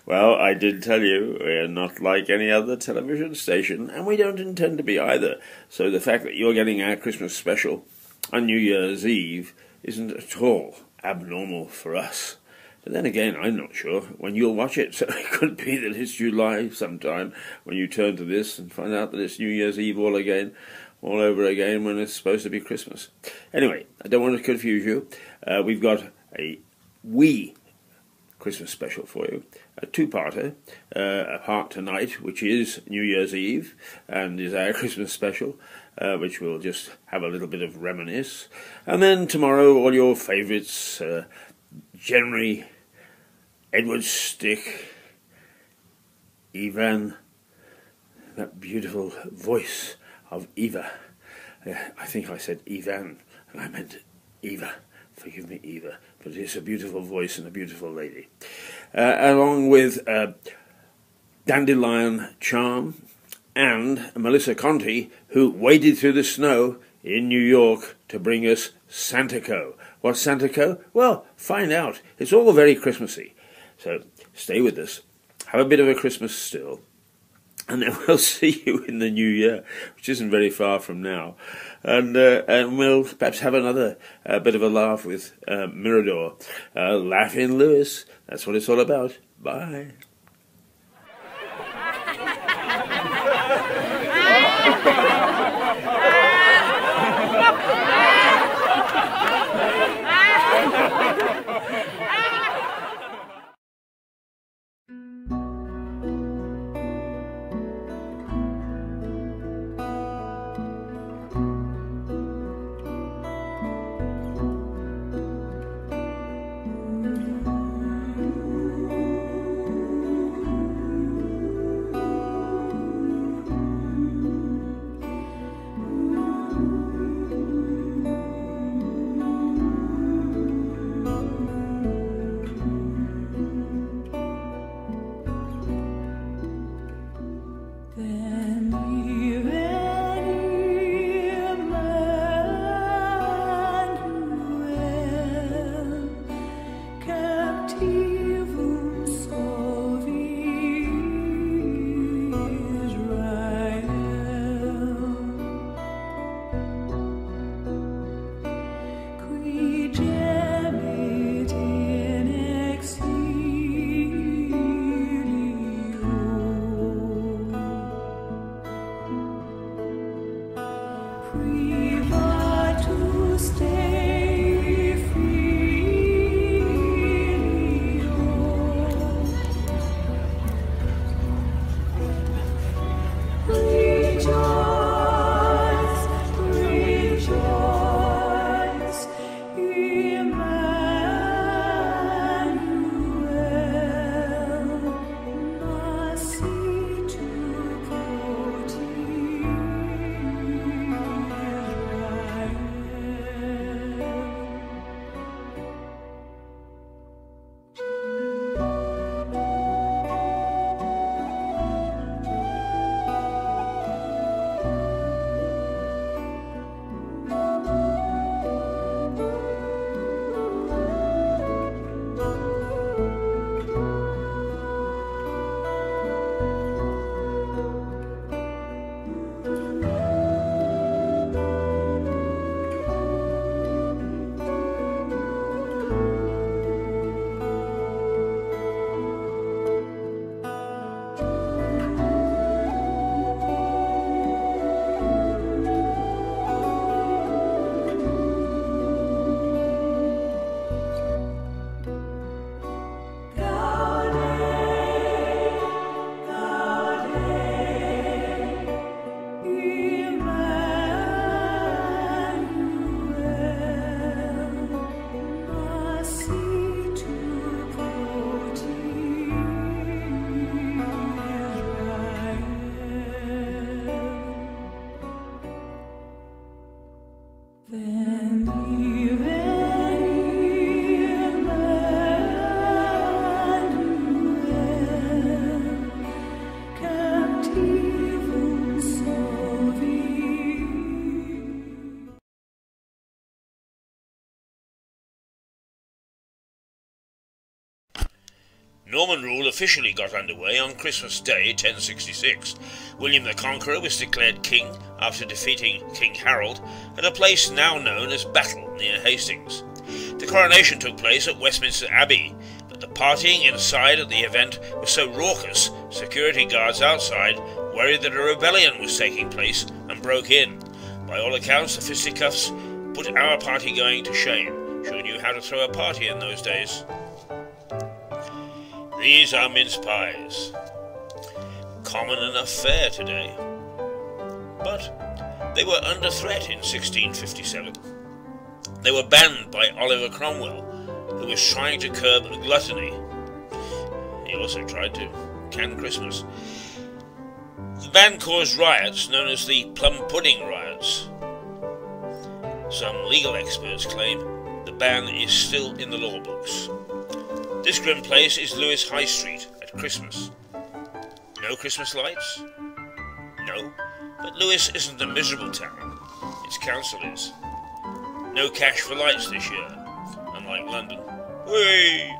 Well, I did tell you, we're not like any other television station, and we don't intend to be either. So the fact that you're getting our Christmas special on New Year's Eve isn't at all abnormal for us. But then again, I'm not sure when you'll watch it, so it could be that it's July sometime when you turn to this and find out that it's New Year's Eve all over again when it's supposed to be Christmas. Anyway, I don't want to confuse you. We've got a wee Christmas special for you, a two-parter, a part tonight, which is New Year's Eve, and is our Christmas special, which we'll just have a little bit of reminisce, and then tomorrow all your favourites, Jenry, Edward Stick, Ivan, that beautiful voice of Eva. I think I said Ivan, and I meant Eva. Forgive me, Eva, but it's a beautiful voice and a beautiful lady. Along with Dandelion Charm and Melissa Conti, who waded through the snow in New York to bring us Santaco. What's Santaco? Well, find out. It's all very Christmassy. So stay with us. Have a bit of a Christmas still. And then we'll see you in the new year, which isn't very far from now. And we'll perhaps have another bit of a laugh with Mirador. Laughing Lewis, that's what it's all about. Bye. Norman rule officially got underway on Christmas Day 1066. William the Conqueror was declared king after defeating King Harold at a place now known as Battle near Hastings. The coronation took place at Westminster Abbey, but the partying inside at the event was so raucous, security guards outside worried that a rebellion was taking place and broke in. By all accounts, the fisticuffs put our party going to shame. Sure knew how to throw a party in those days. These are mince pies. Common enough fare today. But they were under threat in 1657. They were banned by Oliver Cromwell, who was trying to curb gluttony. He also tried to can Christmas. The ban caused riots known as the Plum Pudding Riots. Some legal experts claim the ban is still in the law books. This grim place is Lewes High Street at Christmas. No Christmas lights? No, but Lewes isn't a miserable town. Its council is. No cash for lights this year, unlike London. Whee!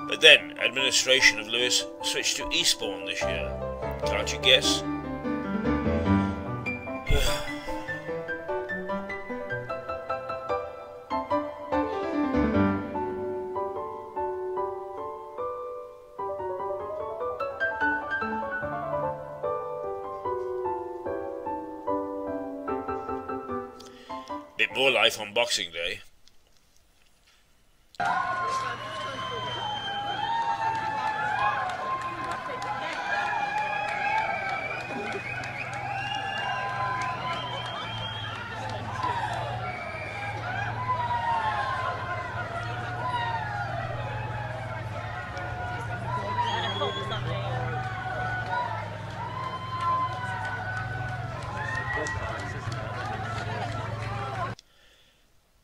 But then, administration of Lewes switched to Eastbourne this year. Can't you guess? Bit more life on Boxing Day.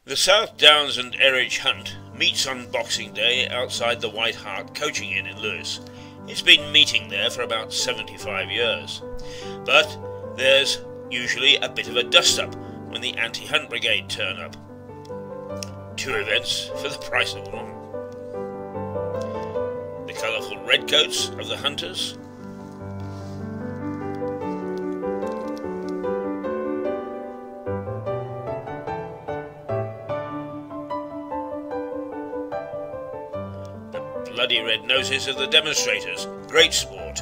The South Downs and Erridge Hunt meets on Boxing Day outside the White Hart Coaching Inn in Lewes. It's been meeting there for about 75 years. But there's usually a bit of a dust-up when the anti-hunt brigade turn up. 2 events for the price of 1. The colourful redcoats of the hunters, bloody red noses of the demonstrators. Great sport.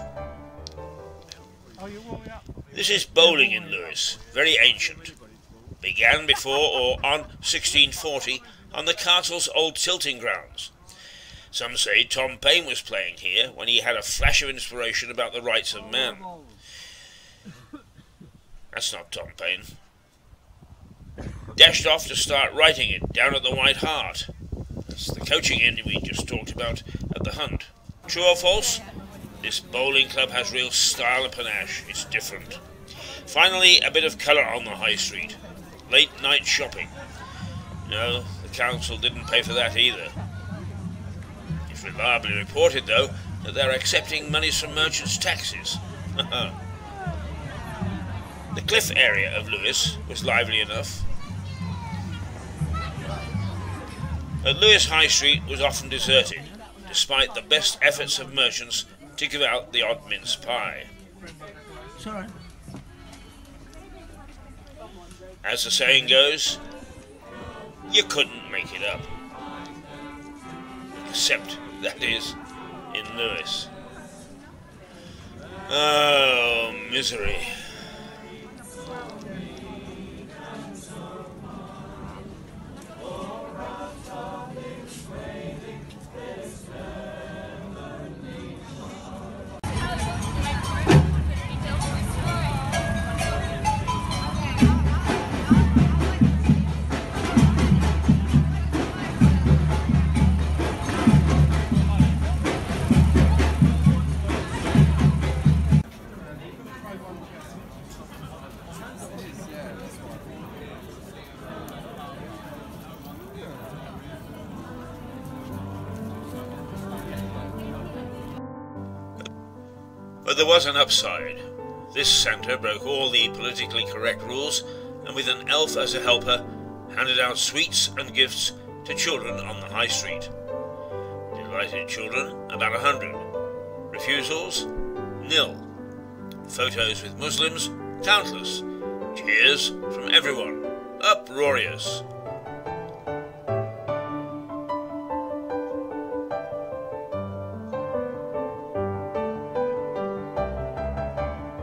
This is bowling in Lewes, very ancient. Began before or on 1640 on the castle's old tilting grounds. Some say Tom Paine was playing here when he had a flash of inspiration about the rights of man. That's not Tom Paine. Dashed off to start writing it down at the White Hart. That's the coaching inn we just talked about at the Hunt. True or false? This bowling club has real style and panache. It's different. Finally, a bit of colour on the high street. Late night shopping. No, the council didn't pay for that either. It's reliably reported, though, that they're accepting monies from merchants' taxes. The cliff area of Lewes was lively enough. But Lewes High Street was often deserted, despite the best efforts of merchants to give out the odd mince pie. Sorry. As the saying goes, you couldn't make it up. Except, that is, in Lewes. Oh, misery. But there was an upside. This Santa broke all the politically correct rules, and with an elf as a helper, handed out sweets and gifts to children on the high street. Invited children, about 100. Refusals, nil. Photos with Muslims, countless. Cheers from everyone, uproarious.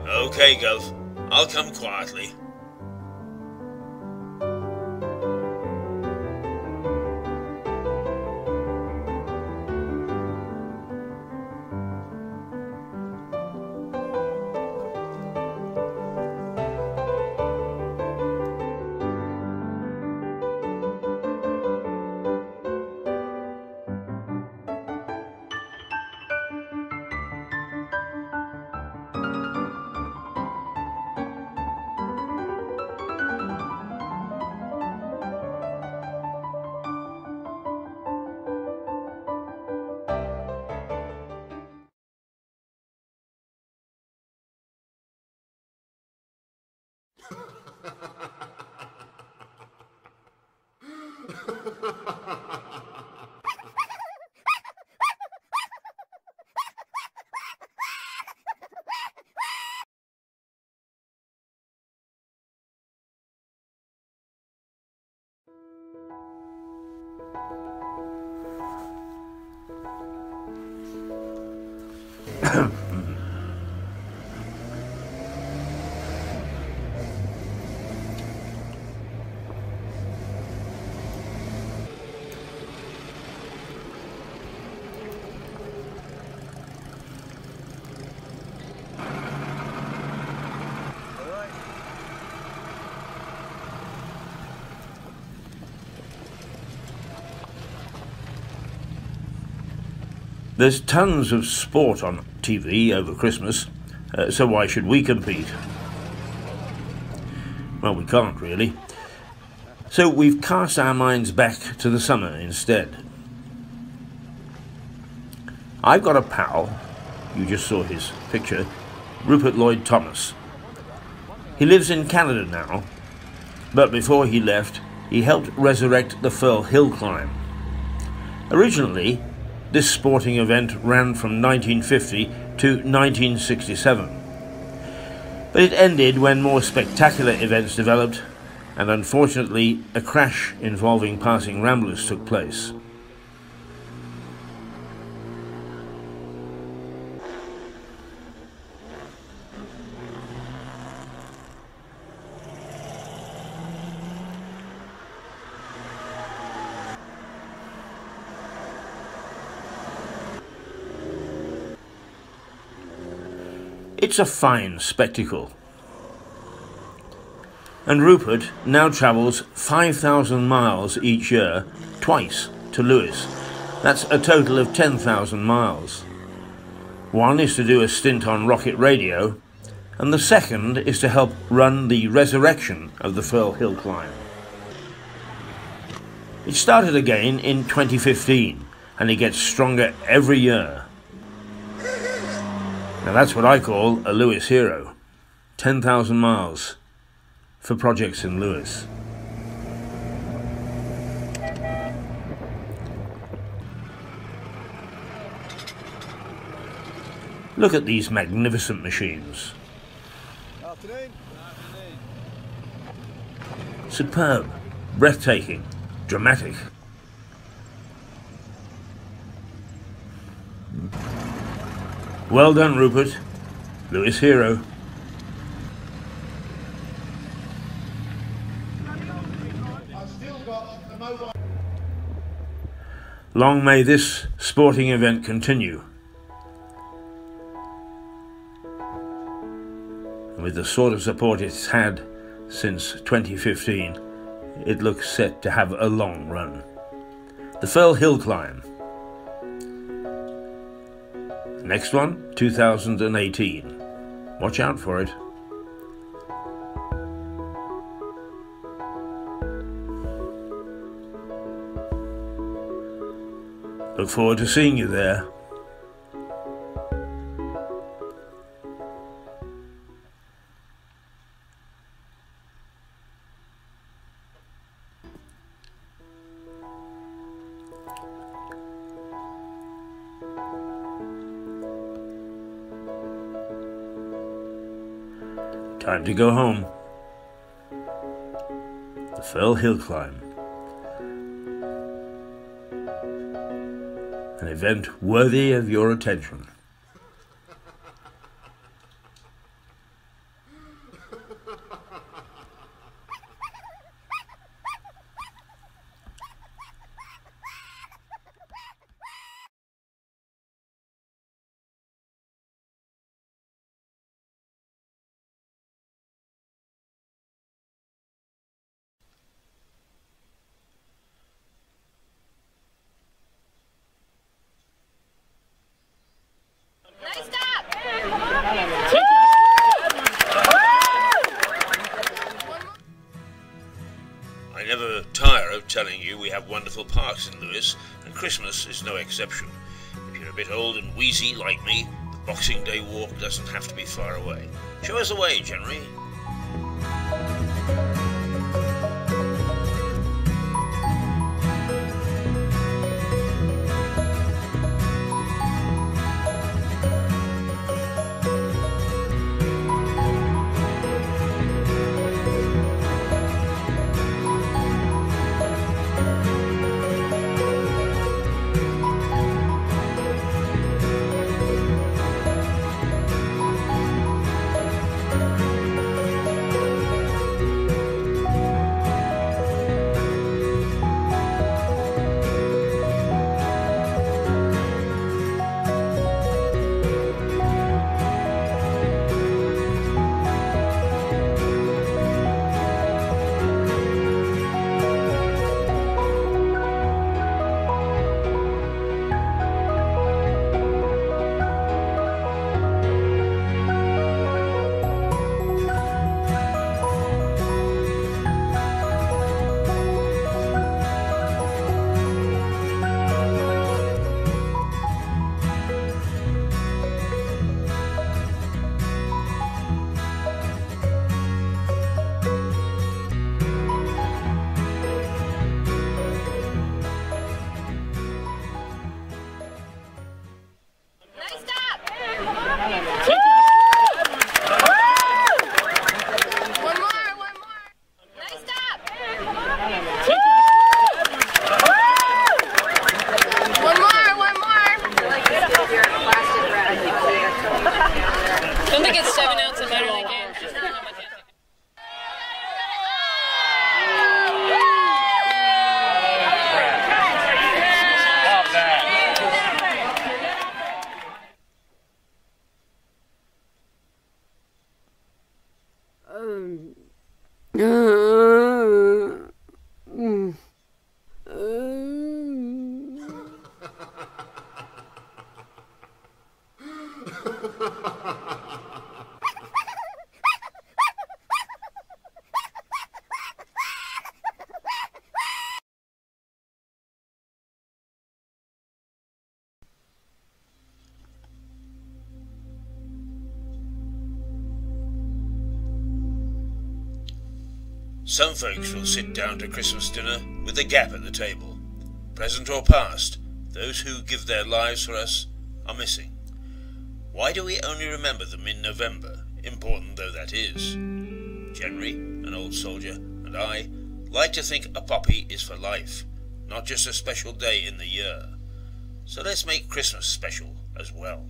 Okay, Gov, I'll come quietly. There's tons of sport on TV over Christmas, so why should we compete? Well, we can't really. So we've cast our minds back to the summer instead. I've got a pal, you just saw his picture, Rupert Lloyd Thomas. He lives in Canada now, but before he left, he helped resurrect the Firle Hill Climb. Originally, this sporting event ran from 1950 to 1967. But it ended when more spectacular events developed, and unfortunately a crash involving passing ramblers took place. It's a fine spectacle. And Rupert now travels 5,000 miles each year, twice to Lewis. That's a total of 10,000 miles. One is to do a stint on Rocket Radio, and the second is to help run the resurrection of the Firle Hill Climb. It started again in 2015, and it gets stronger every year. Now that's what I call a Lewis hero. 10,000 miles for projects in Lewis. Look at these magnificent machines. Afternoon. Superb, breathtaking, dramatic. Well done, Rupert. Lewis hero. Long may this sporting event continue. And with the sort of support it's had since 2015, it looks set to have a long run. The Firle Hill Climb. Next one, 2018. Watch out for it. Look forward to seeing you there. Time to go home. The Firle Hill Climb. An event worthy of your attention. I never tire of telling you we have wonderful parks in Lewes, and Christmas is no exception. If you're a bit old and wheezy like me, the Boxing Day walk doesn't have to be far away. Show us the way, Henry. I don't think it's 7 ounce and minor league games. Just how much Some folks will sit down to Christmas dinner with a gap at the table. Present or past, those who give their lives for us are missing. Why do we only remember them in November, important though that is? Henry, an old soldier, and I like to think a poppy is for life, not just a special day in the year. So let's make Christmas special as well.